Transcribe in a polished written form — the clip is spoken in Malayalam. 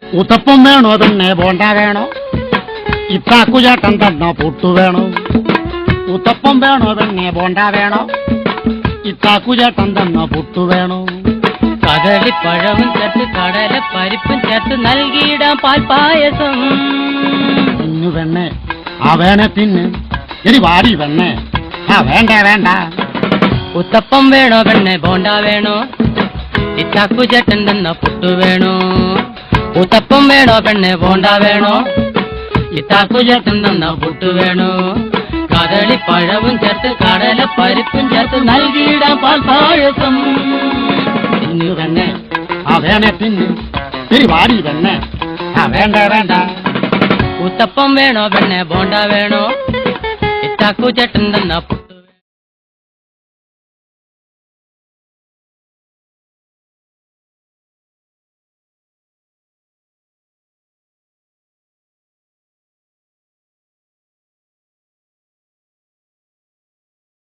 ഉത്തപ്പം വേണോ പിന്നെ ബോണ്ട വേണോ? ഇത്താക്കുചേട്ടൻ തന്ന പുട്ടു വേണോ? ഉത്തപ്പം വേണോ പിന്നെ ബോണ്ട വേണോ? ഇത്താക്കുചേട്ടൻ തന്ന പുട്ടു വേണോ? കദളിപ്പഴവും ചേർത്ത് കടല പരിപ്പും ചേർത്ത് നൽകിയിടാം പാൽപ്പായസം. തിന്നു വെണ്ണേ, ആ വേണേ തിന്ന്. ഇനി വാരി വെണ്ണേ, ആ വേണ്ട വേണ്ട. ഉത്തപ്പം വേണോ പെണ്ണെ ബോണ്ട വേണോ? ഇത്താക്കുചേട്ടൻ തന്ന പുട്ടു വേണോ? ഉത്തപ്പം വേണോ പെണ്ണെ ബോണ്ട വേണോ? ഇത്താക്കുചേട്ടൻ തന്ന പുട്ടു വേണോ? കദളിപ്പഴവും ചേർത്ത് കടല പരിപ്പും ചേർത്ത് നൽകിയിടാം പാൽപ്പായസം. തിന്നു വെണ്ണേ, ആ വേണേ തിന്ന്. ഇനി വാരി വെണ്ണേ, ആ വേണ്ട വേണ്ട. ഉത്തപ്പം വേണോ പെണ്ണെ ബോണ്ട വേണോ? ഇത്താക്കുചേട്ടൻ തന്ന